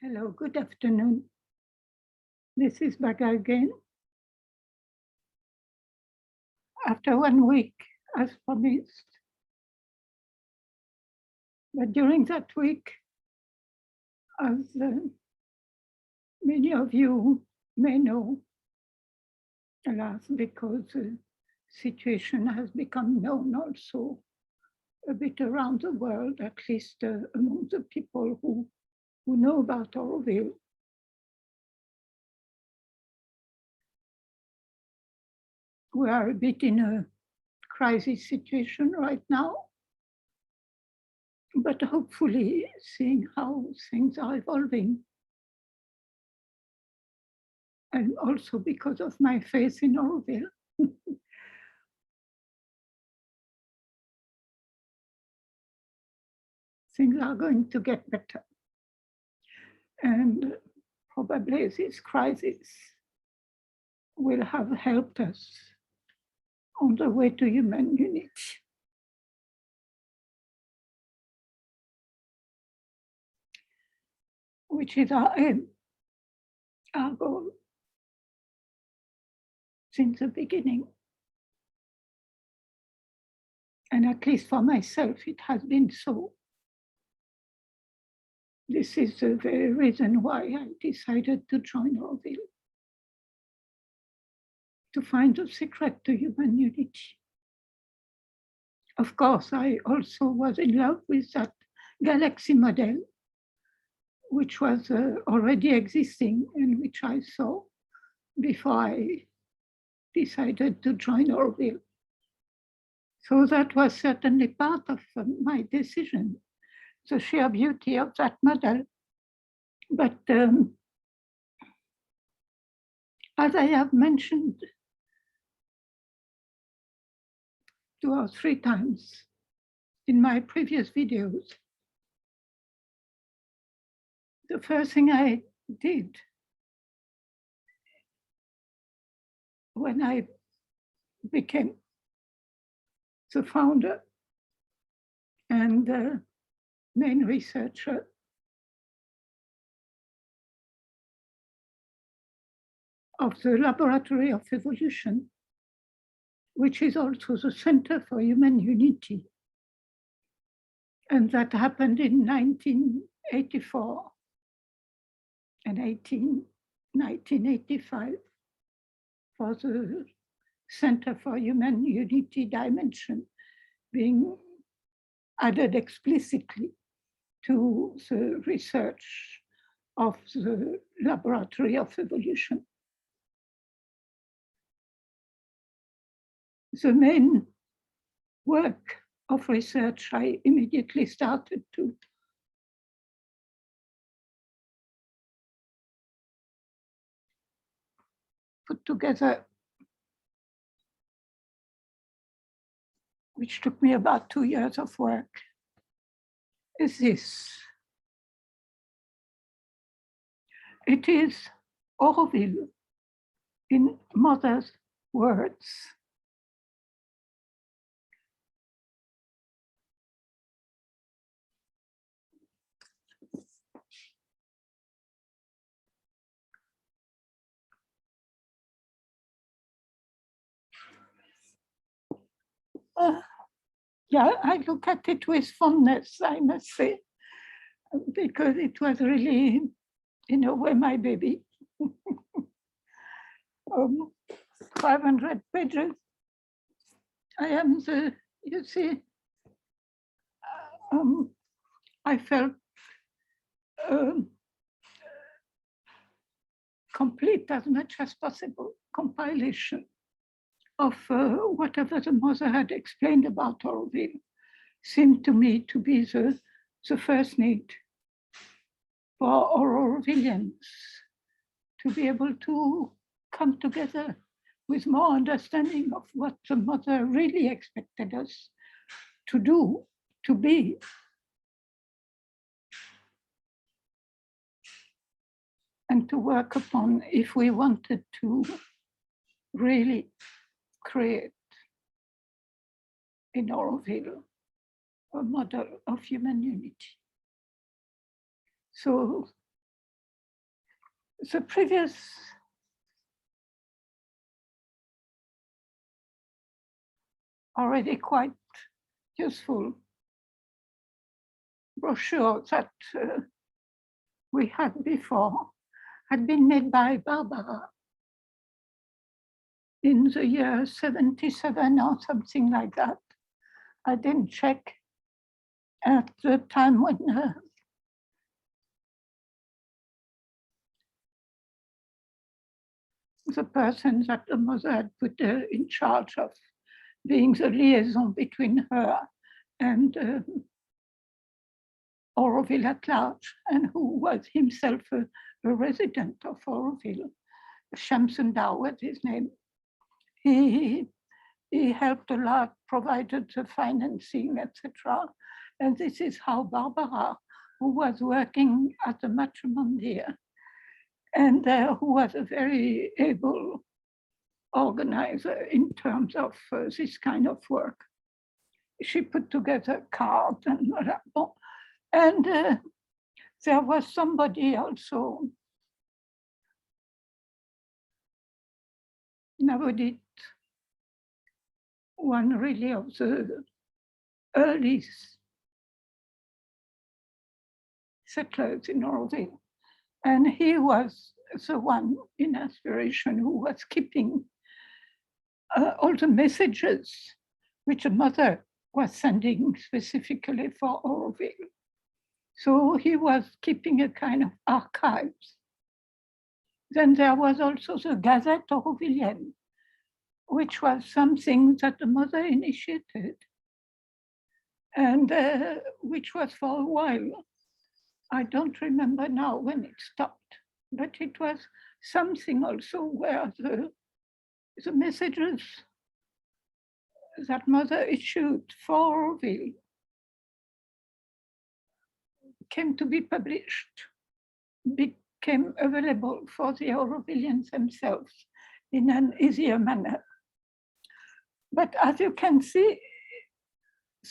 Hello, good afternoon. This is Baga again. After 1 week, as promised. But during that week, as many of you may know, alas, because the situation has become known also a bit around the world, at least among the people who know about Auroville. We are a bit in a crisis situation right now, but hopefully seeing how things are evolving. And also because of my faith in Auroville. Things are going to get better. And probably this crisis will have helped us on the way to human unity. Which is our aim, our goal, since the beginning. And at least for myself, it has been so. This is the very reason why I decided to join Auroville, to find the secret to human unity. Of course, I also was in love with that galaxy model, which was already existing and which I saw before I decided to join Auroville. So that was certainly part of my decision, the sheer beauty of that model. But as I have mentioned 2 or 3 times in my previous videos, the first thing I did when I became the founder and main researcher of the Laboratory of Evolution, which is also the Center for Human Unity. And that happened in 1984 and 1985 for the Center for Human Unity dimension being added explicitly to the research of the Laboratory of Evolution. The main work of research I immediately started to put together, which took me about 2 years of work, is this. It is Auroville in mother's words. Yeah, I look at it with fondness, I must say, because it was really, in a way, my baby. 500 pages. I am the, you see, I felt complete as much as possible compilation of whatever the mother had explained about Auroville seemed to me to be the first need for Aurovilians to be able to come together with more understanding of what the mother really expected us to do, to be. And to work upon if we wanted to really create in Auroville a model of human unity. So The previous already quite useful brochure that we had before had been made by Barbara in the year 77 or something like that. I didn't check at the time when the person that the mother had put in charge of being the liaison between her and Auroville at large, and who was himself a resident of Auroville. Shamsundar was his name. He helped a lot, provided the financing, etc. And this is how Barbara, who was working at the Matrimandir, and who was a very able organizer in terms of this kind of work. She put together cards and there was somebody also, Navodit, one really of the early settlers in Auroville. And he was the one in aspiration who was keeping all the messages which a mother was sending specifically for Auroville. So he was keeping a kind of archives. Then there was also the Gazette Aurovilienne, which was something that the mother initiated, and which was for a while. I don't remember now when it stopped, but it was something also where the messages that mother issued for Auroville came to be published, became available for the Aurovilians themselves in an easier manner. But as you can see,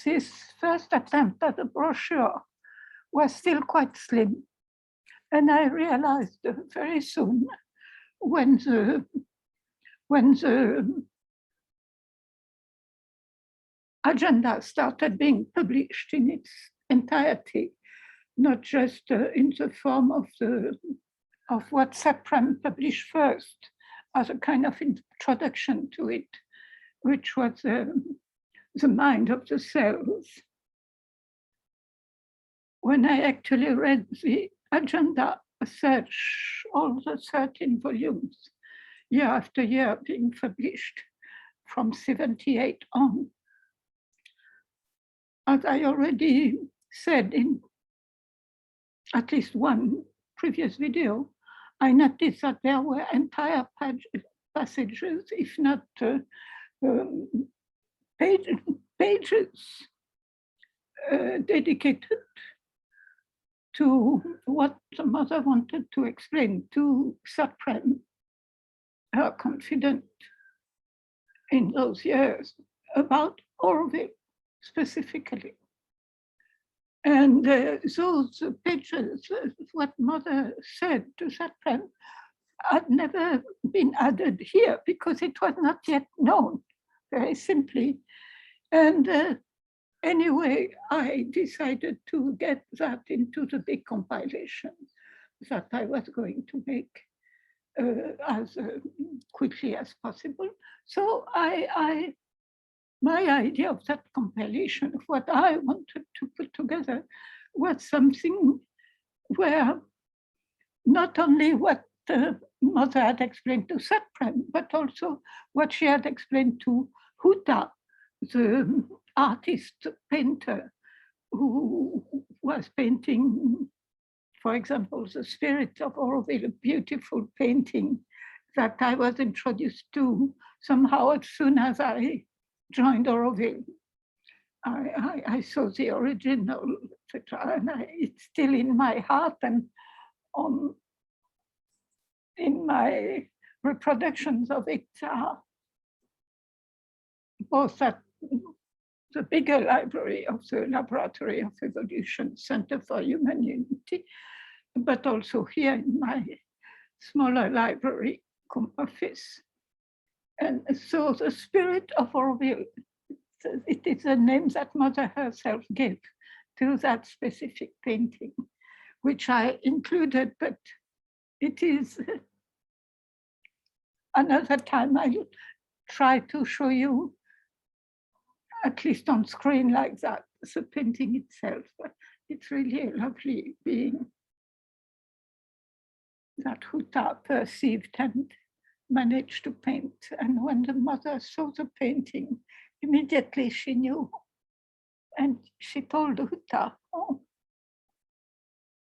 this first attempt at a brochure was still quite slim. And I realized very soon when the agenda started being published in its entirety, not just in the form of what SAPREM published first as a kind of introduction to it, which was the mind of the cells. When I actually read the agenda, search all the 13 volumes, year after year being published from 78 on, as I already said in at least one previous video, I noticed that there were entire passages, if not pages dedicated to what the mother wanted to explain to SAPREM, her confidant in those years, about Auroville specifically. And those pages, what mother said to SAPREM, had never been added here because it was not yet known, very simply. And anyway, I decided to get that into the big compilation that I was going to make as quickly as possible. So my idea of that compilation, of what I wanted to put together, was something where not only what the mother had explained to SAPREM, but also what she had explained to Huta, the artist painter who was painting, for example, the Spirit of Auroville, a beautiful painting that I was introduced to somehow as soon as I joined Auroville. I saw the original, etc., and it's still in my heart and in my reproductions of it, both at the bigger library of the Laboratory of Evolution, Center for Human Unity, but also here in my smaller library office. And so the spirit of Auroville, it is a name that Mother herself gave to that specific painting, which I included, but it is another time I'll try to show you, at least on screen like that, the painting itself. But it's really a lovely being that Huta perceived and managed to paint. And when the mother saw the painting, immediately she knew. And she told Huta, oh,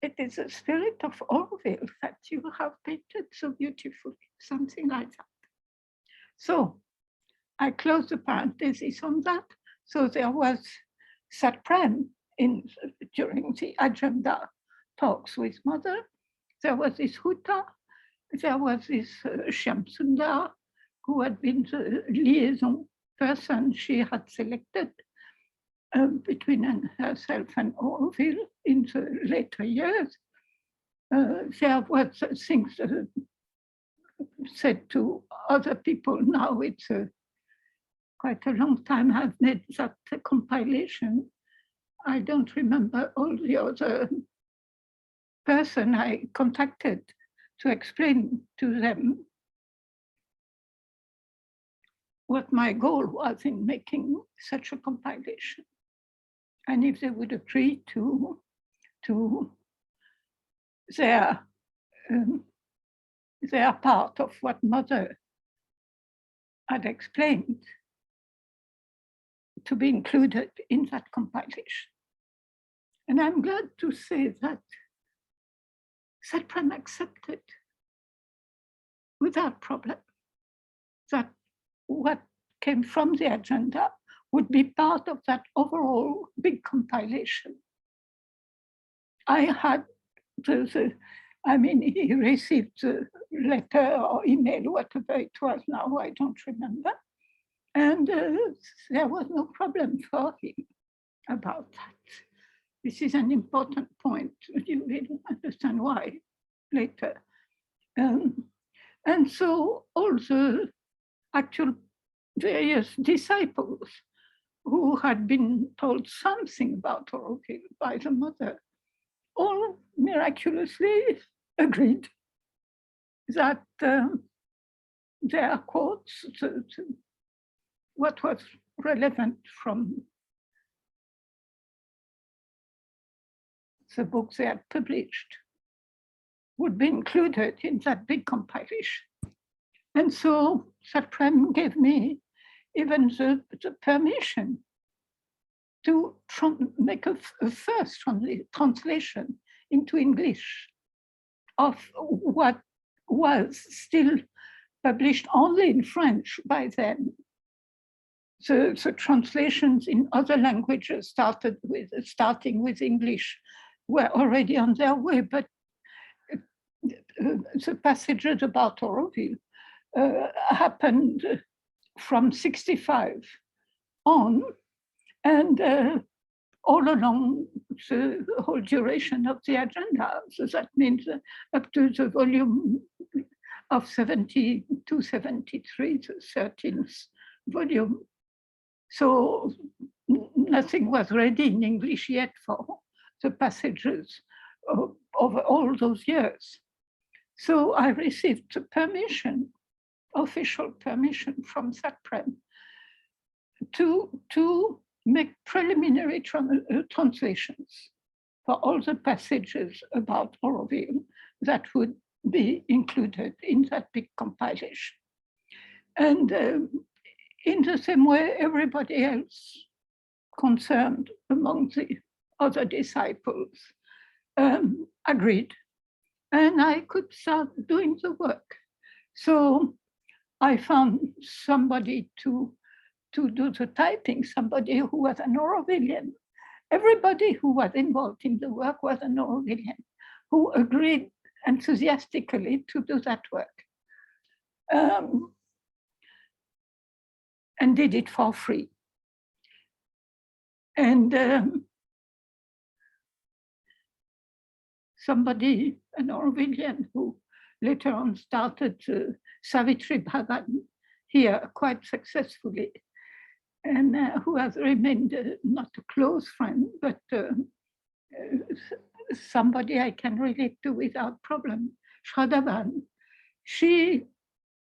it is the spirit of Auroville that you have painted so beautifully, something like that. So I closed the parenthesis on that. So there was Satprem during the agenda talks with Mother. There was this Huta, there was this Shamsundar, who had been the liaison person she had selected between herself and Auroville in the later years. There were things said to other people. Now it's quite a long time I've made that compilation. I don't remember all the other person I contacted to explain to them what my goal was in making such a compilation. And if they would agree to their part of what Mother had explained to be included in that compilation. And I'm glad to say that Satprem accepted without problem that what came from the agenda would be part of that overall big compilation. I had he received the letter or email, whatever it was now, I don't remember. And there was no problem for him about that. This is an important point. You will understand why later. And so all the actual various disciples who had been told something about Auroville by the Mother, all miraculously agreed that their quotes, what was relevant from the books they had published, would be included in that big compilation. And so Satprem gave me even the permission to make a first translation into English of what was still published only in French by then. The translations in other languages starting with English were already on their way, but the passages about Auroville happened from 65 on, and all along the whole duration of the agenda. So that means up to the volume of 72, 73, the 13th volume. So nothing was ready in English yet for the passages over all those years. So I received the permission, official permission from Satprem to make preliminary translations for all the passages about Auroville that would be included in that big compilation. And in the same way, everybody else concerned among the other disciples agreed, and I could start doing the work. So I found somebody to do the typing, somebody who was an Aurovilian. Everybody who was involved in the work was an Aurovilian, who agreed enthusiastically to do that work. And did it for free. And somebody, an Aurovilian, who later on started Savitri Bhavan here quite successfully, and who has remained not a close friend, but somebody I can relate to without problem, Shraddhavan. She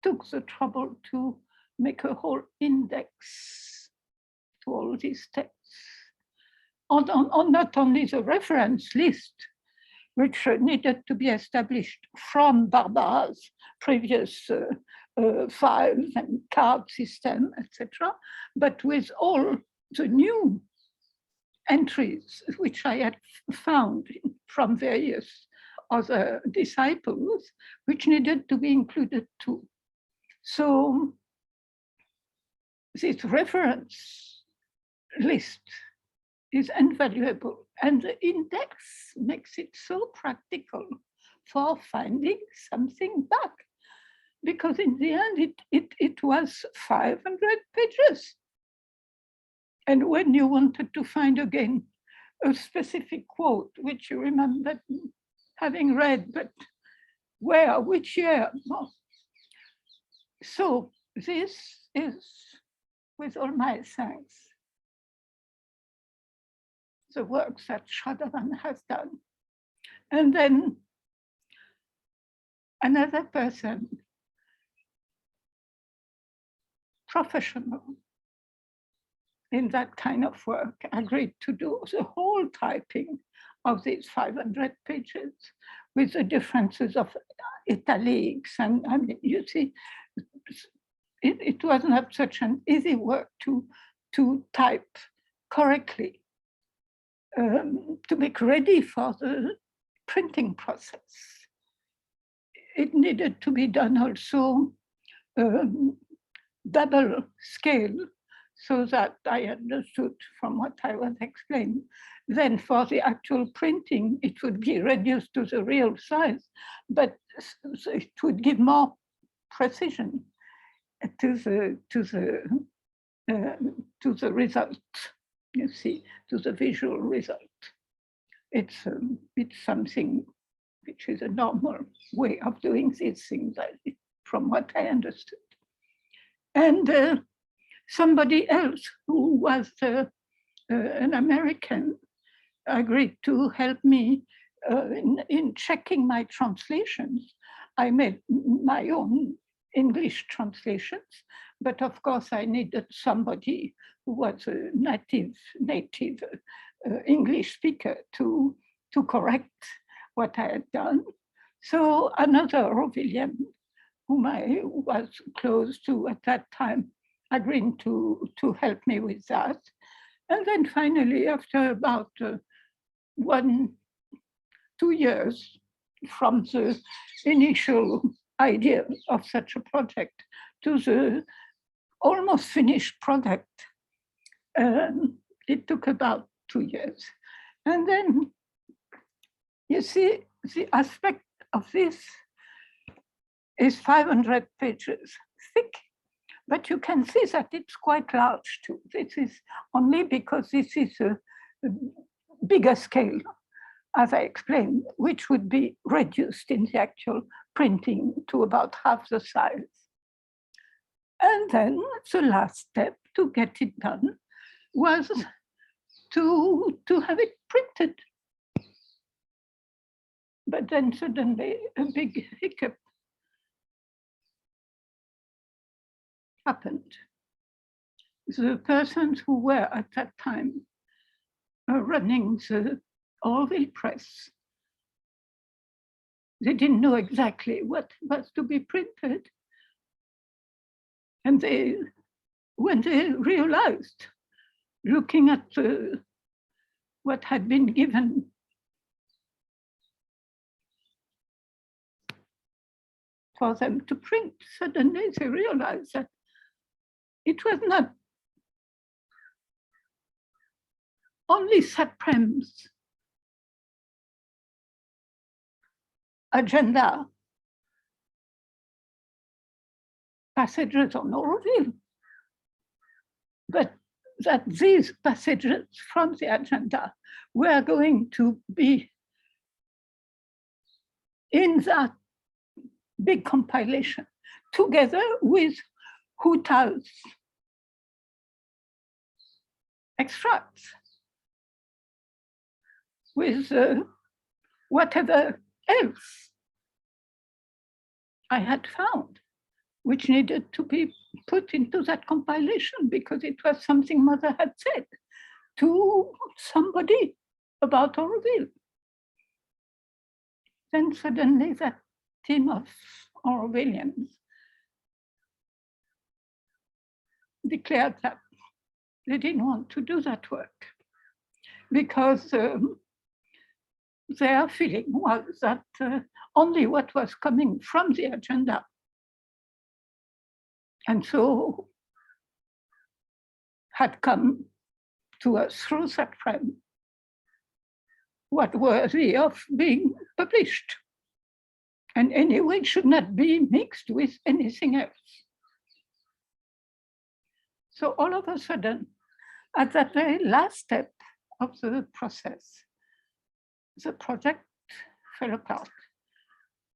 took the trouble to make a whole index to all these texts, on not only the reference list, which needed to be established from Barbara's previous files and card system, etc., but with all the new entries which I had found from various other disciples, which needed to be included too. So this reference list is invaluable, and the index makes it so practical for finding something back, because in the end it was 500 pages. And when you wanted to find again a specific quote, which you remembered having read, but where, which year? No. So this is, with all my thanks, the work that Shraddhavan has done. And then another person, professional in that kind of work, agreed to do the whole typing of these 500 pages with the differences of italics. And I mean, you see, it was not such an easy work to type correctly, to make ready for the printing process. It needed to be done also double scale, so that I understood from what I was explaining. Then for the actual printing, it would be reduced to the real size, but it would give more precision to the result. You see, to the visual result. It's something which is a normal way of doing these things, from what I understood. And somebody else who was an American agreed to help me in checking my translations. I made my own English translations, but of course I needed somebody who was a native English speaker to correct what I had done. So another Aurovilian, whom I was close to at that time, agreed to help me with that. And then finally, after about 2 years from the initial idea of such a project to the almost finished product, it took about 2 years. And then, you see, the aspect of this is 500 pages thick, but you can see that it's quite large too. This is only because this is a bigger scale, as I explained, which would be reduced in the actual printing to about half the size. And then the last step to get it done was to have it printed. But then suddenly a big hiccup happened. The persons who were at that time running the Auroville press, they didn't know exactly what was to be printed. And when they realized, looking at what had been given for them to print, suddenly they realized that it was not only Saprem's agenda passages on Auroville, but that these passages from the agenda were going to be in that big compilation, together with Hutal's extracts, with whatever else I had found, which needed to be put into that compilation because it was something Mother had said to somebody about Auroville. Then suddenly that team of Aurovilians declared that they didn't want to do that work because their feeling was that only what was coming from the agenda, and so had come to us through that frame, what worthy of being published, and anyway should not be mixed with anything else. So all of a sudden, at that very last step of the process, the project fell apart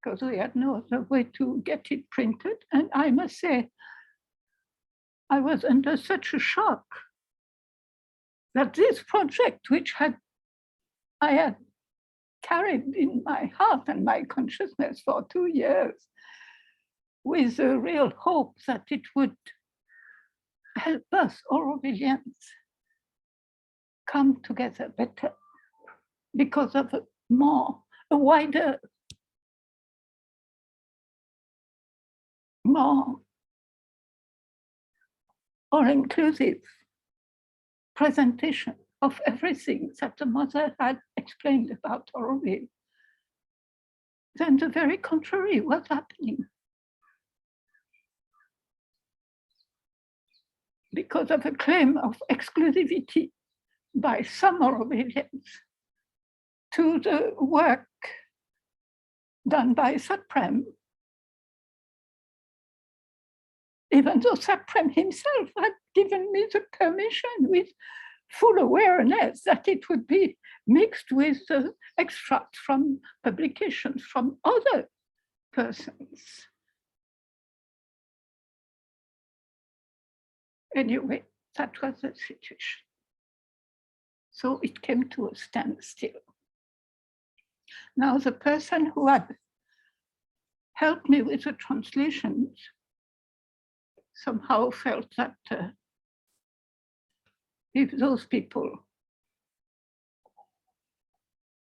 because we had no other way to get it printed. And I must say, I was under such a shock that this project, which I had carried in my heart and my consciousness for 2 years, with a real hope that it would help us Aurovilians come together better because of a wider, more all-inclusive presentation of everything that the Mother had explained about Auroville, then the very contrary was happening. Because of a claim of exclusivity by some Aurovilians to the work done by Saprem, even though Saprem himself had given me the permission with full awareness that it would be mixed with extracts from publications from other persons. Anyway, that was the situation. So it came to a standstill. Now, the person who had helped me with the translations somehow felt that if those people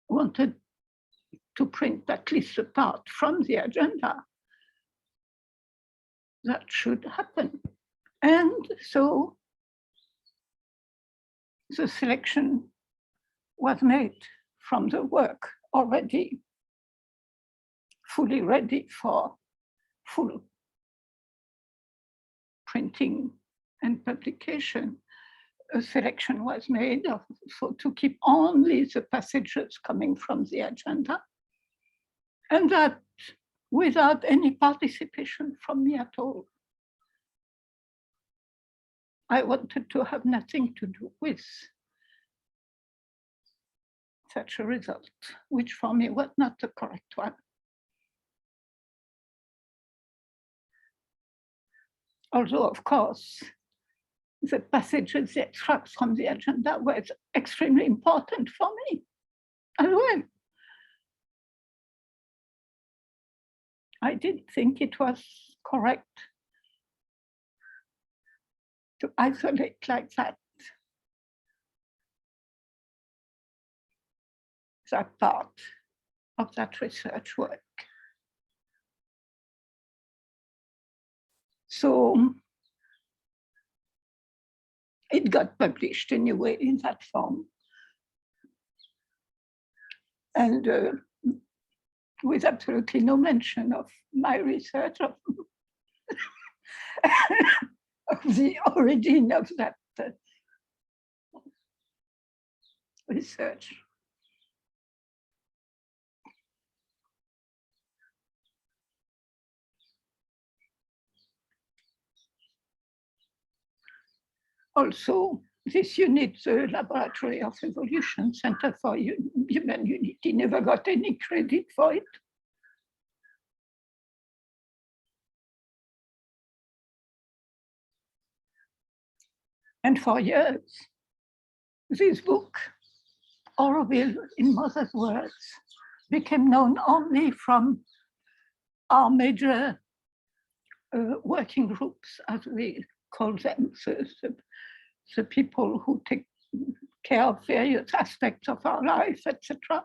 wanted to print at least a part from the agenda, that should happen. And so the selection was made from the work already fully ready for full printing and publication. A selection was made to keep only the passages coming from the agenda, and that without any participation from me at all. I wanted to have nothing to do with such a result, which for me was not the correct one. Although, of course, the passages, the extracts from the agenda were extremely important for me as well. I didn't think it was correct to isolate like that part of that research work. So it got published anyway in that form. And with absolutely no mention of my research, of the origin of that research. Also, this unit, the Laboratory of Evolution Center for Human Unity, never got any credit for it. And for years, this book, Auroville in Mother's Words, became known only from our major working groups, as we call them, the people who take care of various aspects of our life, etc.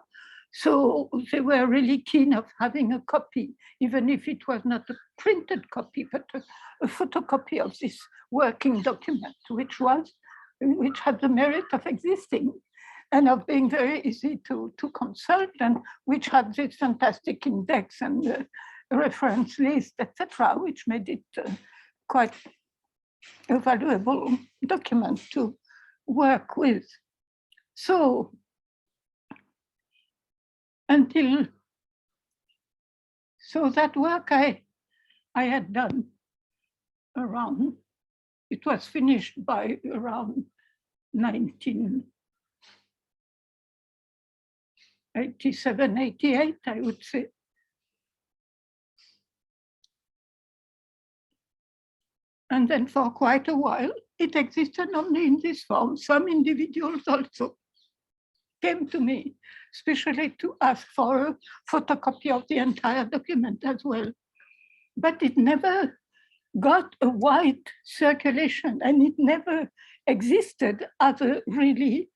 So they were really keen of having a copy, even if it was not a printed copy, but a photocopy of this working document, which had the merit of existing and of being very easy to consult, and which had this fantastic index and reference list, etc., which made it quite a valuable document to work with. So that work I had done around, it was finished by around 1987, 88, I would say. And then for quite a while, it existed only in this form. Some individuals also came to me, especially to ask for a photocopy of the entire document as well. But it never got a wide circulation, and it never existed as a really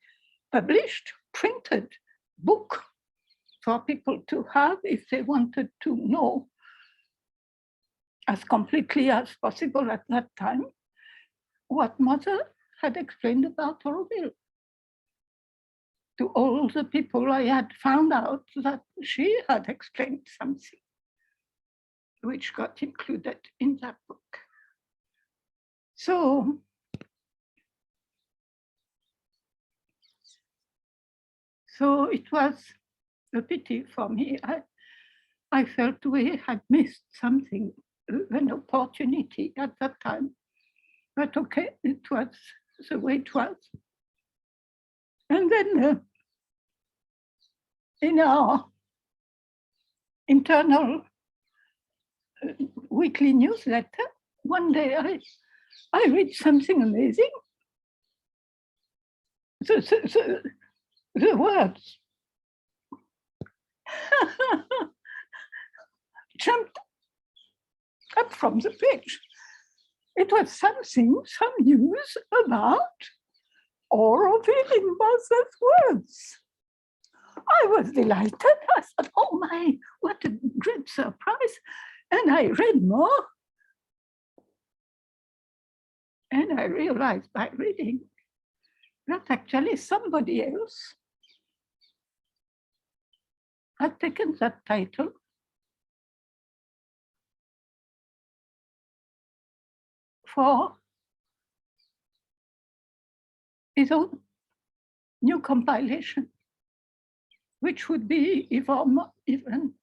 published, printed book for people to have if they wanted to know as completely as possible at that time what Mother had explained about Auroville. To all the people, I had found out that she had explained something which got included in that book. So it was a pity for me. I felt we had missed something, an opportunity at that time. But okay, it was the way it was. And then in our internal weekly newsletter, one day I read something amazing. The words jumped up from the page. It was some news about Auroville in Mother's Words. I was delighted. I thought, oh my, what a great surprise. And I read more. And I realized by reading that actually somebody else had taken that title for his own new compilation, which would be even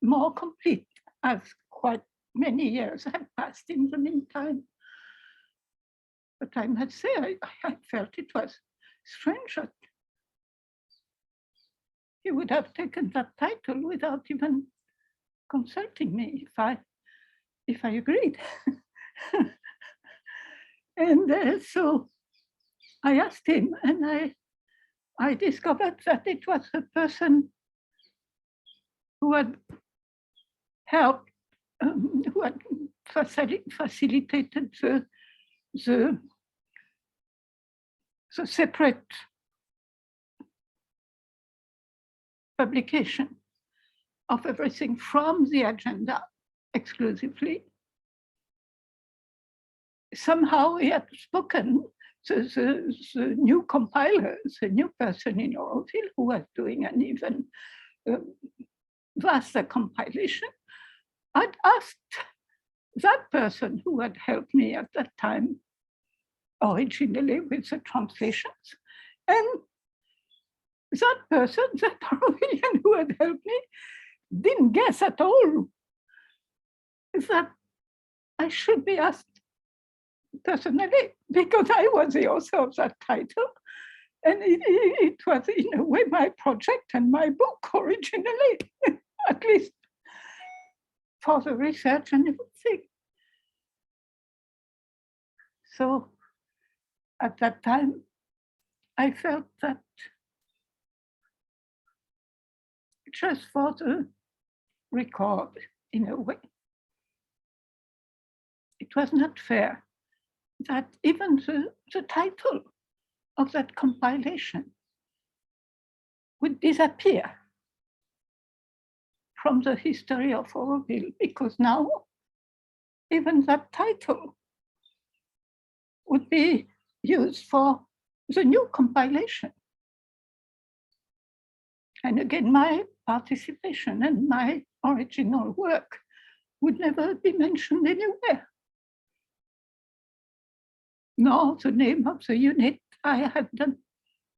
more complete, as quite many years had passed in the meantime. But I must say, I felt it was strange that he would have taken that title without even consulting me if I agreed. And so I asked him, and I discovered that it was a person who had helped, who had facilitated the separate publication of everything from the agenda exclusively. Somehow he had spoken to the new compiler, the new person in Auroville who was doing an even vaster compilation. I'd asked that person who had helped me at that time originally with the translations, and that person, that Aurovilian who had helped me, didn't guess at all that I should be asked personally, because I was the author of that title, and it was in a way my project and my book originally, at least for the research and everything. So at that time, I felt that just for the record, in a way, it was not fair that even the title of that compilation would disappear from the history of Auroville, because now even that title would be used for the new compilation. And again, my participation and my original work would never be mentioned anywhere, nor the name of the unit I had done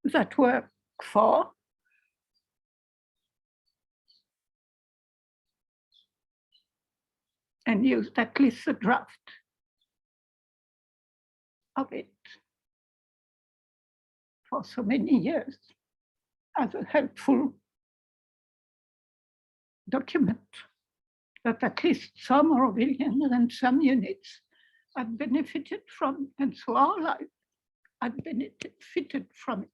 that work for. And used at least a draft of it for so many years as a helpful document that at least some Aurovilians and some units had benefited from, and so our life had benefited from it.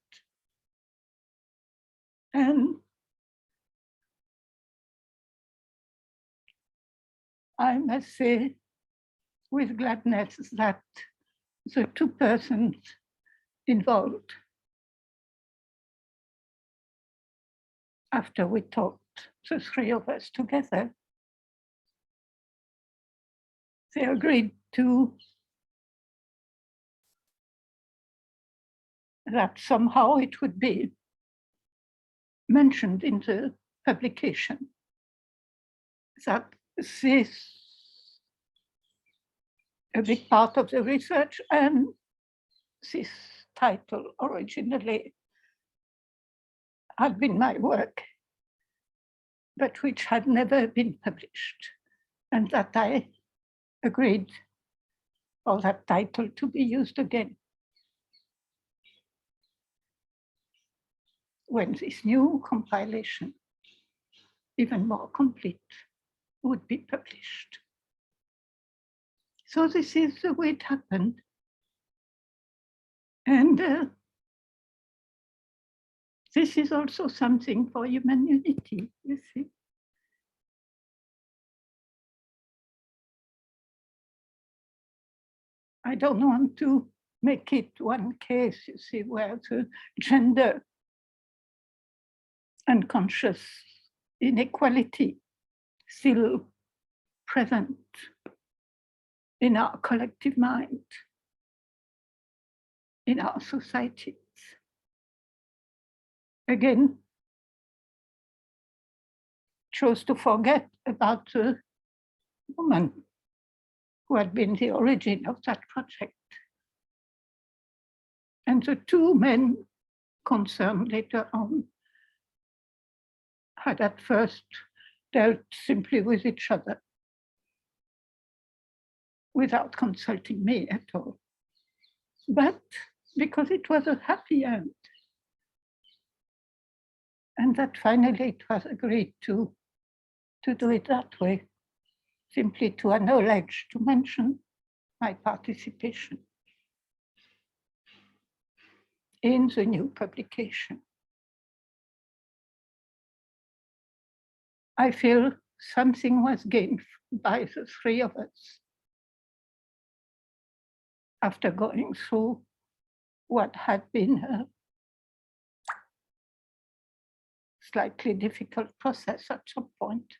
And I must say with gladness that the two persons involved, after we talked, the three of us together, they agreed to that somehow it would be mentioned in the publication that this, a big part of the research, and this title originally had been my work, but which had never been published, and that I agreed for that title to be used again when this new compilation, even more complete, would be published. So this is the way it happened. And this is also something for human unity, you see. I don't want to make it one case, you see, where the gender unconscious inequality still present in our collective mind, in our societies. Again, chose to forget about the woman who had been the origin of that project. And the two men concerned later on had at first dealt simply with each other without consulting me at all. But because it was a happy end, and that finally it was agreed to do it that way, simply to acknowledge, to mention my participation in the new publication. I feel something was gained by the three of us after going through what had been a slightly difficult process at some point.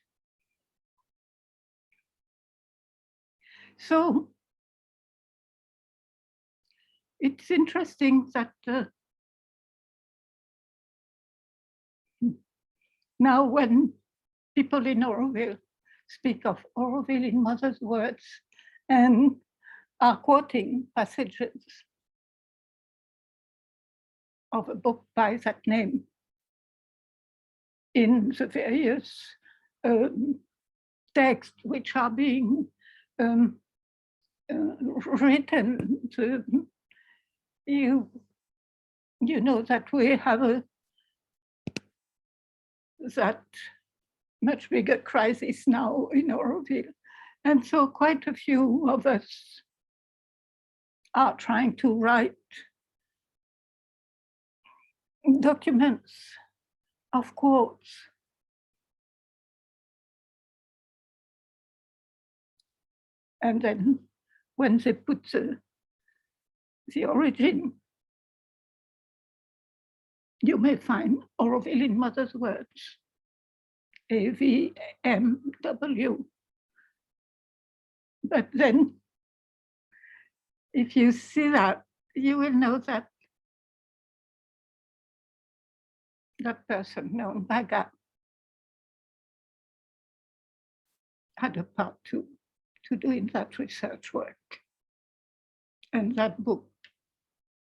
So it's interesting that now when people in Auroville speak of Auroville in mother's words and are quoting passages of a book by that name in the various texts which are being written. You know that we have that much bigger crisis now in Auroville. And so quite a few of us are trying to write documents of quotes. And then when they put the origin, you may find Auroville in mother's words, Avmw. But then, if you see that, you will know that that person, known Baga, had a part to do in that research work. And that book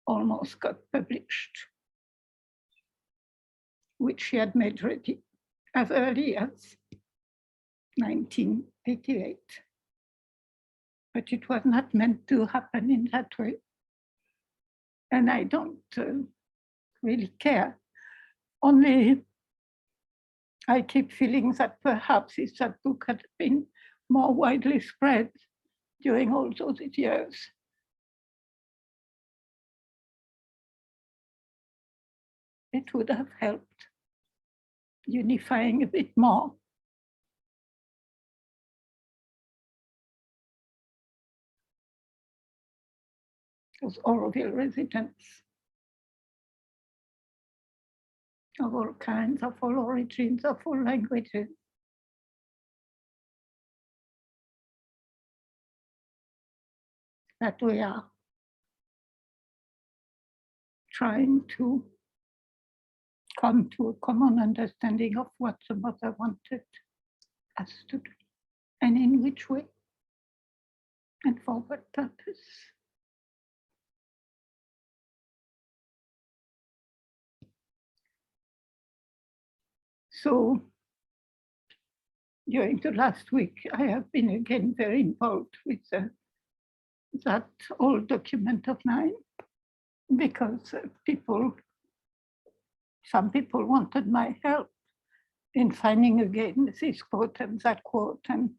almost got published, which she had made ready as early as 1988. But it was not meant to happen in that way. And I don't really care. Only I keep feeling that perhaps if that book had been more widely spread during all those years, it would have helped unifying a bit more. Those Auroville residents of all kinds, of all origins, of all languages. That we are trying to come to a common understanding of what the mother wanted us to do, and in which way, and for what purpose. So during the last week, I have been again very involved with that old document of mine, because some people wanted my help in finding again this quote and that quote, and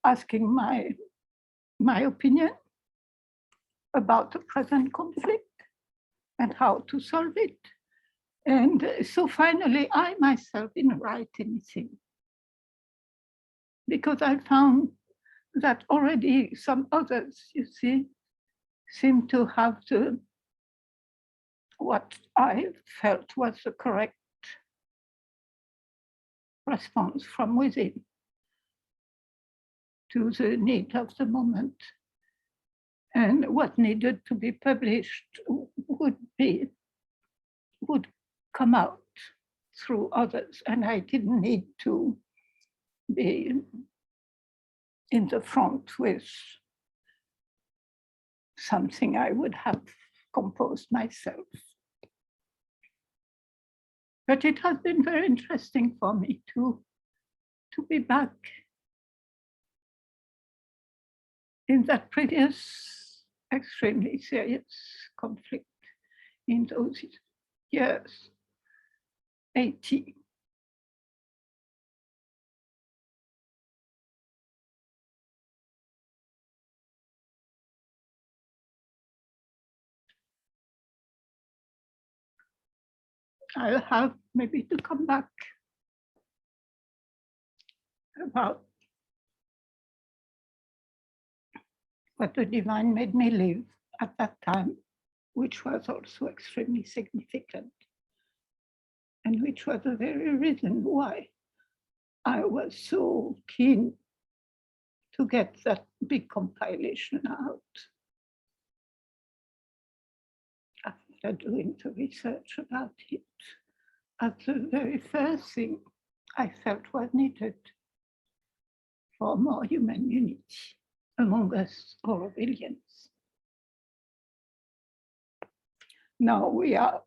asking my opinion about the present conflict and how to solve it. And so finally, I myself didn't write anything, because I found that already some others, you see, seem to have what I felt was the correct response from within to the need of the moment. And what needed to be published would come out through others, and I didn't need to be in the front with something I would have composed myself. But it has been very interesting for me to be back in that previous extremely serious conflict in those years, 80. I'll have maybe to come back about what the divine made me live at that time, which was also extremely significant, and which was the very reason why I was so keen to get that big compilation out. After doing the research about it, as the very first thing I felt was needed for more human unity among us Aurovilians. Now we are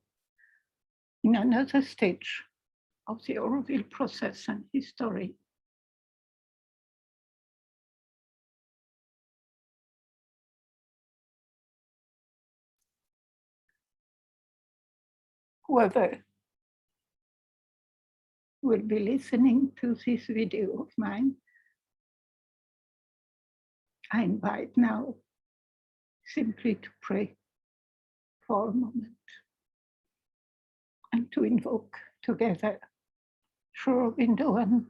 in another stage of the Auroville process and history. Whoever will be listening to this video of mine, I invite now simply to pray for a moment. and to invoke together through a window and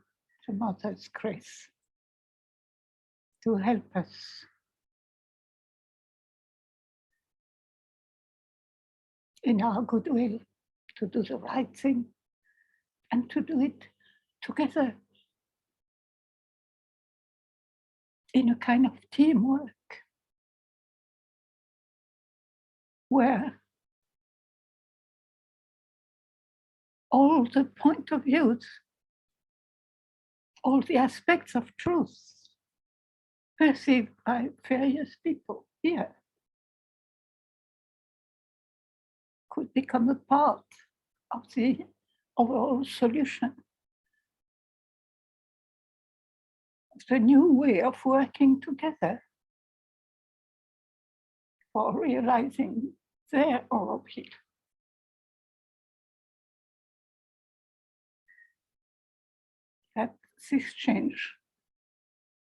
the Mother's grace to help us in our goodwill to do the right thing and to do it together in a kind of teamwork where all the point of views, all the aspects of truth perceived by various people here could become a part of the overall solution, of the new way of working together for realizing their Auroville. That this change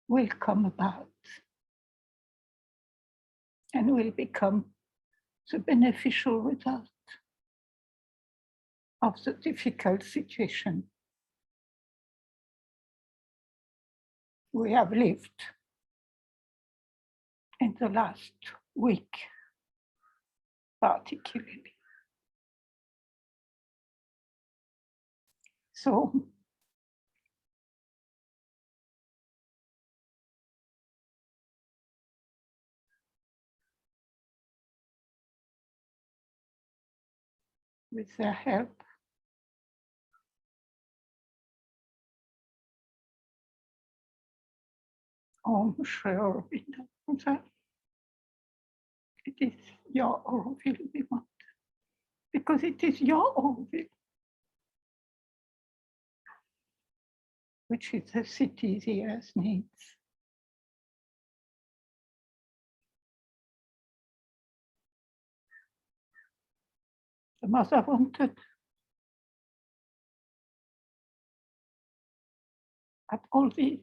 will come about and will become the beneficial result of the difficult situation we have lived in the last week, particularly. So, with their help, sure, it is your Auroville we want, because it is your Auroville, which is the city the earth needs. The Mother wanted that all the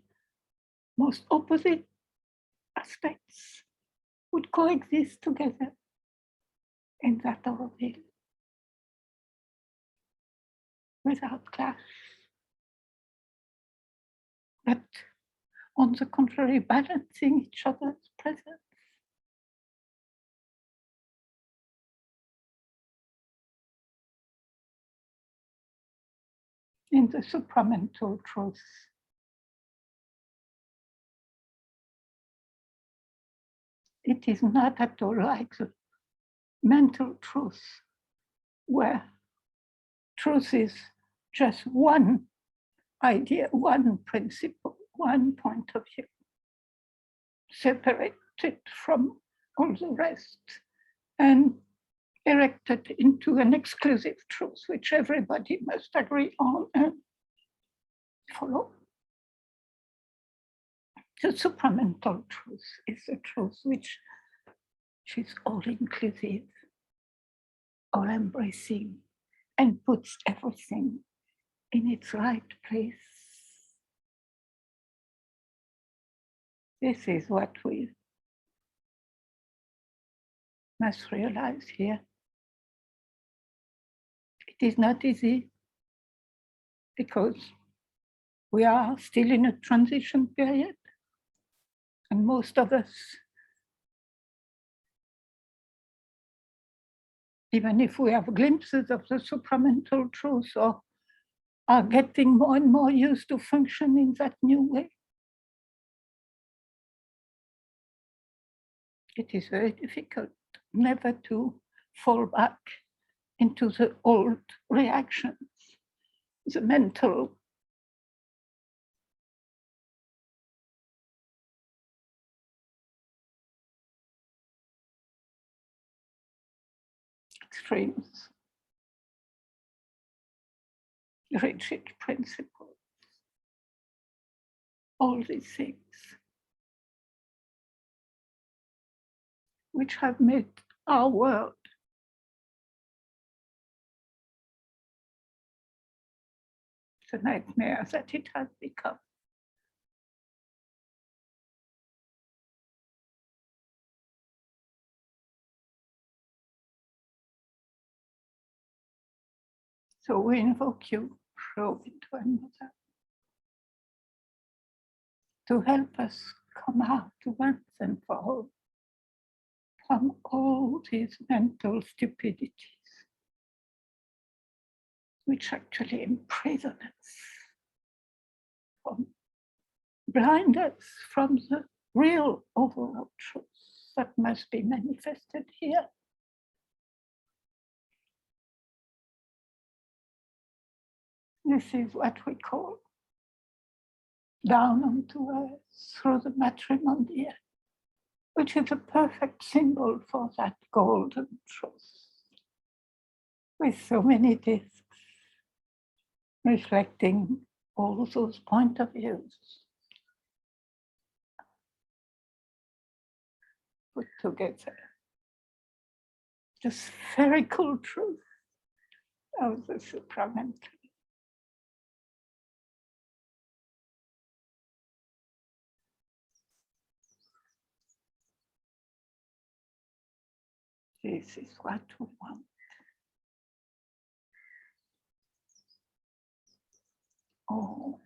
most opposite aspects would coexist together in that Auroville without clash, but on the contrary, balancing each other's presence. In the supramental truth. It is not at all like the mental truth, where truth is just one idea, one principle, one point of view, separated from all the rest and erected into an exclusive truth, which everybody must agree on and follow. The supramental truth is a truth which is all-inclusive, all-embracing, and puts everything in its right place. This is what we must realize here. It is not easy because we are still in a transition period, and most of us, even if we have glimpses of the supramental truth or are getting more and more used to function in that new way, it is very difficult never to fall back into the old reactions, the mental extremes, rigid principles, all these things which have made our world the nightmare that it has become. So we invoke you, show into another, to help us come out once and for all from all these mental stupidities which actually imprison us, blind us from the real overall truth that must be manifested here. This is what we call down onto earth through the Matrimandir, which is a perfect symbol for that golden truth, with so many discs reflecting all those point of views put together. The spherical truth of the supramental. This is what we want. Oh.